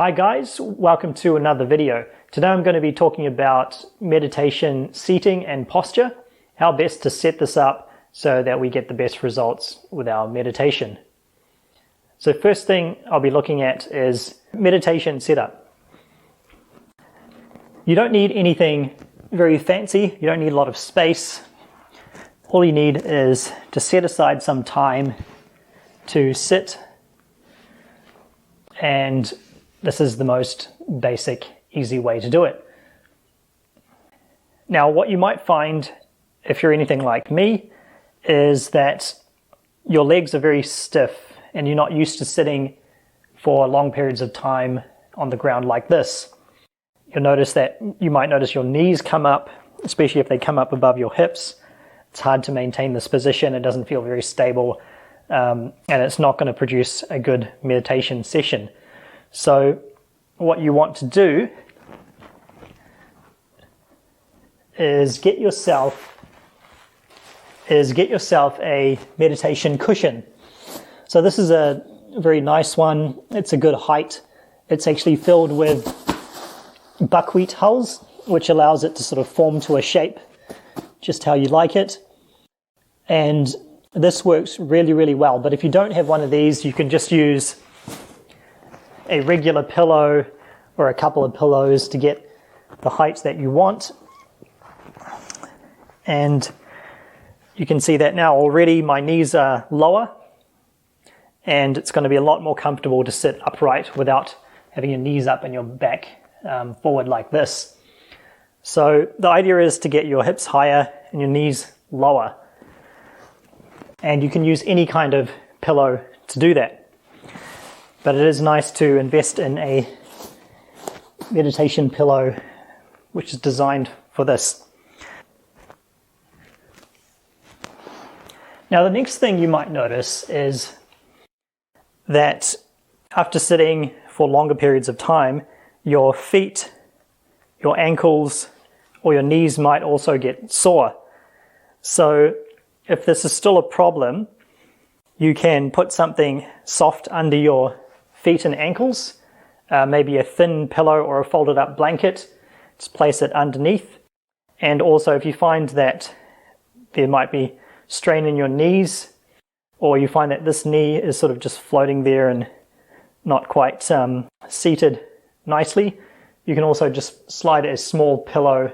Hi guys, welcome to another video. Today I'm going to be talking about meditation seating and posture, how best to set this up so that we get the best results with our meditation. So first thing I'll be looking at is meditation setup. You don't need anything very fancy, you don't need a lot of space. All you need is to set aside some time to sit, and this is the most basic, easy way to do it. Now, what you might find, if you're anything like me, is that your legs are very stiff and you're not used to sitting for long periods of time on the ground like this. You might notice your knees come up, especially if they come up above your hips. It's hard to maintain this position. It doesn't feel very stable, and it's not going to produce a good meditation session. So what you want to do is get yourself a meditation cushion. So this is a very nice one. It's a good height. It's actually filled with buckwheat hulls, which allows it to sort of form to a shape just how you like it. And this works really, really well. But if you don't have one of these, you can just use a regular pillow or a couple of pillows to get the height that you want. And you can see that now already my knees are lower, and it's going to be a lot more comfortable to sit upright without having your knees up and your back forward like this. So the idea is to get your hips higher and your knees lower. And you can use any kind of pillow to do that. But it is nice to invest in a meditation pillow which is designed for this. Now the next thing you might notice is that after sitting for longer periods of time, your feet, your ankles, or your knees might also get sore. So if this is still a problem, you can put something soft under your feet and ankles, maybe a thin pillow or a folded up blanket. Just place it underneath. And also if you find that there might be strain in your knees, or you find that this knee is sort of just floating there and not quite seated nicely, you can also just slide a small pillow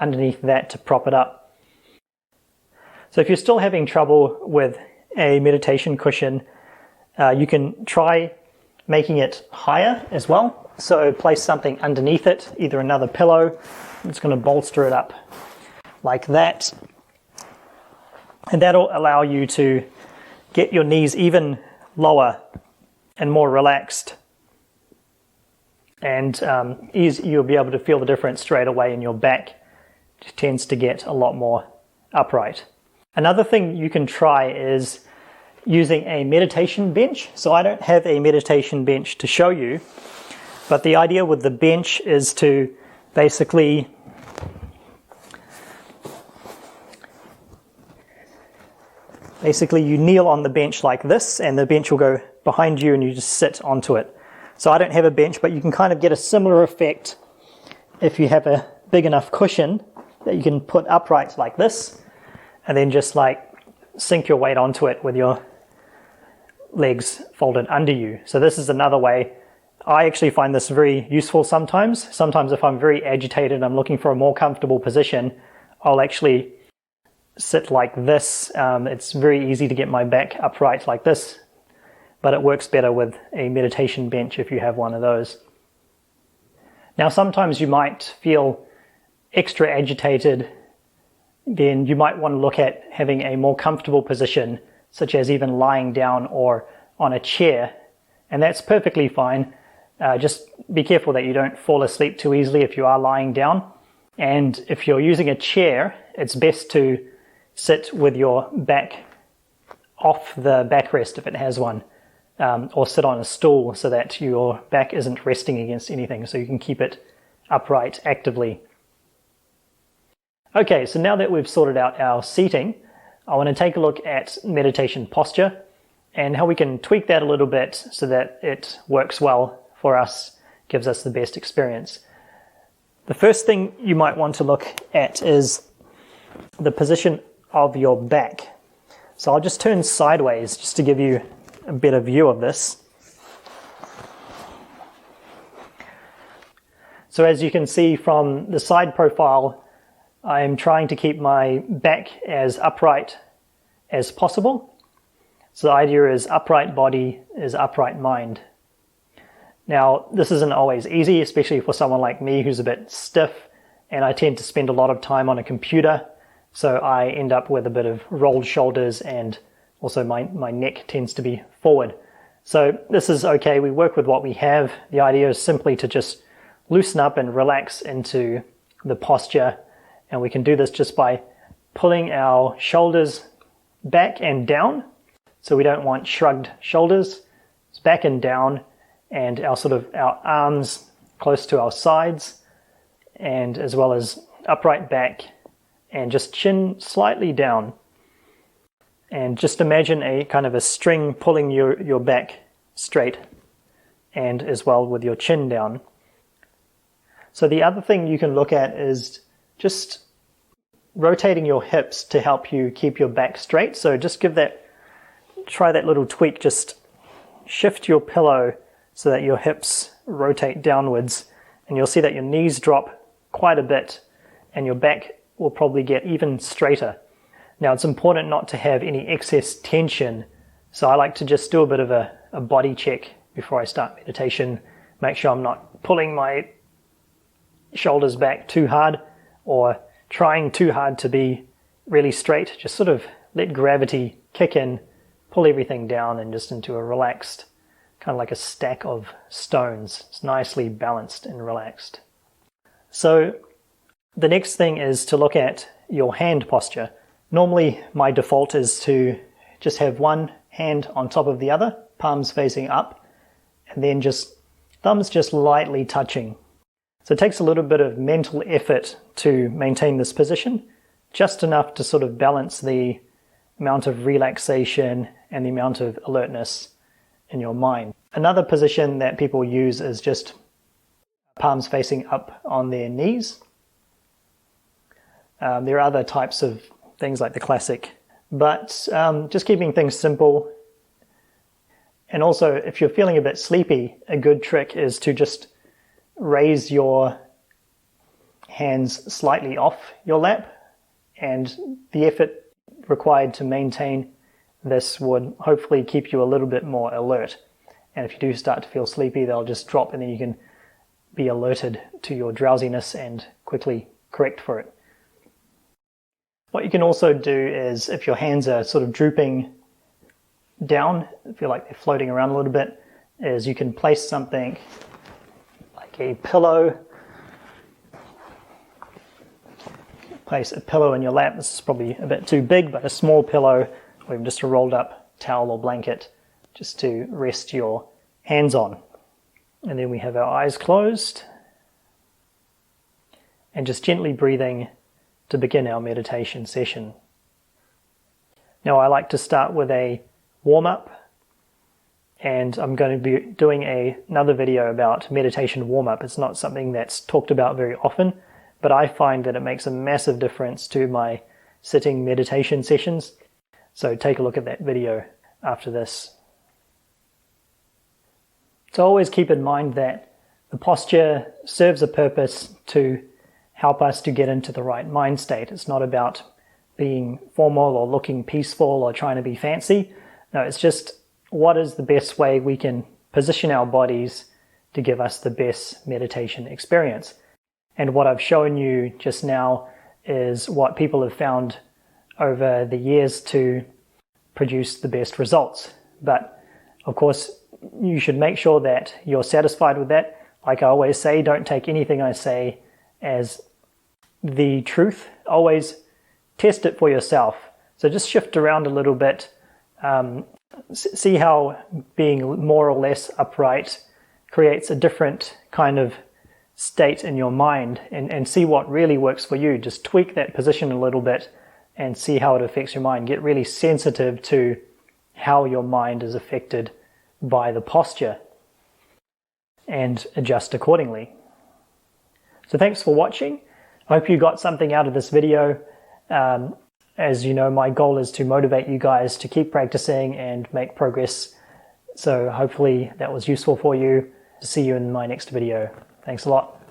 underneath that to prop it up. So if you're still having trouble with a meditation cushion, you can try making it higher as well. So place something underneath it, either another pillow. It's going to bolster it up like that. And that'll allow you to get your knees even lower and more relaxed. And you'll be able to feel the difference straight away in your back. It tends to get a lot more upright. Another thing you can try is using a meditation bench. So I don't have a meditation bench to show you, but the idea with the bench is to basically you kneel on the bench like this, and the bench will go behind you and you just sit onto it. So I don't have a bench, but you can kind of get a similar effect if you have a big enough cushion that you can put upright like this, and then just like sink your weight onto it with your legs folded under you. So this is another way. I actually find this very useful sometimes. Sometimes if I'm very agitated and I'm looking for a more comfortable position, I'll actually sit like this. It's very easy to get my back upright like this, but it works better with a meditation bench if you have one of those. Now sometimes you might feel extra agitated, then you might want to look at having a more comfortable position, such as even lying down or on a chair, and that's perfectly fine. Just be careful that you don't fall asleep too easily if you are lying down. And if you're using a chair, it's best to sit with your back off the backrest if it has one, or sit on a stool so that your back isn't resting against anything, so you can keep it upright actively. Okay, so now that we've sorted out our seating, I want to take a look at meditation posture and how we can tweak that a little bit so that it works well for us gives us the best experience. The first thing you might want to look at is the position of your back. So I'll just turn sideways just to give you a better view of this. So as you can see from the side profile, I'm trying to keep my back as upright as possible. So the idea is upright body is upright mind. Now, this isn't always easy, especially for someone like me who's a bit stiff, and I tend to spend a lot of time on a computer, so I end up with a bit of rolled shoulders, and also my neck tends to be forward. So this is okay, we work with what we have. The idea is simply to just loosen up and relax into the posture, and we can do this just by pulling our shoulders back and down. So we don't want shrugged shoulders. It's back and down, and our arms close to our sides, and as well as upright back, and just chin slightly down. And just imagine a kind of a string pulling your back straight, and as well with your chin down. So the other thing you can look at is just rotating your hips to help you keep your back straight. So just try that little tweak, just shift your pillow so that your hips rotate downwards, and you'll see that your knees drop quite a bit and your back will probably get even straighter. Now it's important not to have any excess tension, so I like to just do a bit of a body check before I start meditation, make sure I'm not pulling my shoulders back too hard or trying too hard to be really straight. Just sort of let gravity kick in, pull everything down, and just into a relaxed, kind of like a stack of stones. It's nicely balanced and relaxed. So the next thing is to look at your hand posture. Normally my default is to just have one hand on top of the other, palms facing up, and then just thumbs just lightly touching. So it takes a little bit of mental effort to maintain this position, just enough to sort of balance the amount of relaxation and the amount of alertness in your mind. Another position that people use is just palms facing up on their knees. There are other types of things like the classic, but just keeping things simple. And also, if you're feeling a bit sleepy, a good trick is to just raise your hands slightly off your lap, and the effort required to maintain this would hopefully keep you a little bit more alert. And if you do start to feel sleepy, they'll just drop, and then you can be alerted to your drowsiness and quickly correct for it. What you can also do is, if your hands are sort of drooping down, feel like they're floating around a little bit, is you can place something like a pillow. Place a pillow in your lap. This is probably a bit too big, but a small pillow, or even just a rolled up towel or blanket, just to rest your hands on. And then we have our eyes closed, and just gently breathing to begin our meditation session. Now I like to start with a warm-up, and I'm going to be doing another video about meditation warm-up. It's not something that's talked about very often, but I find that it makes a massive difference to my sitting meditation sessions. So take a look at that video after this. So always keep in mind that the posture serves a purpose to help us to get into the right mind state. It's not about being formal or looking peaceful or trying to be fancy. No, it's just what is the best way we can position our bodies to give us the best meditation experience. And what I've shown you just now is what people have found over the years to produce the best results. But of course, you should make sure that you're satisfied with that. Like I always say, don't take anything I say as the truth. Always test it for yourself. So just shift around a little bit. See how being more or less upright creates a different kind of state in your mind, and see what really works for you. Just tweak that position a little bit and see how it affects your mind. Get really sensitive to how your mind is affected by the posture. and adjust accordingly. So thanks for watching. I hope you got something out of this video. As you know, my goal is to motivate you guys to keep practicing and make progress. So hopefully that was useful for you. See you in my next video. Thanks a lot.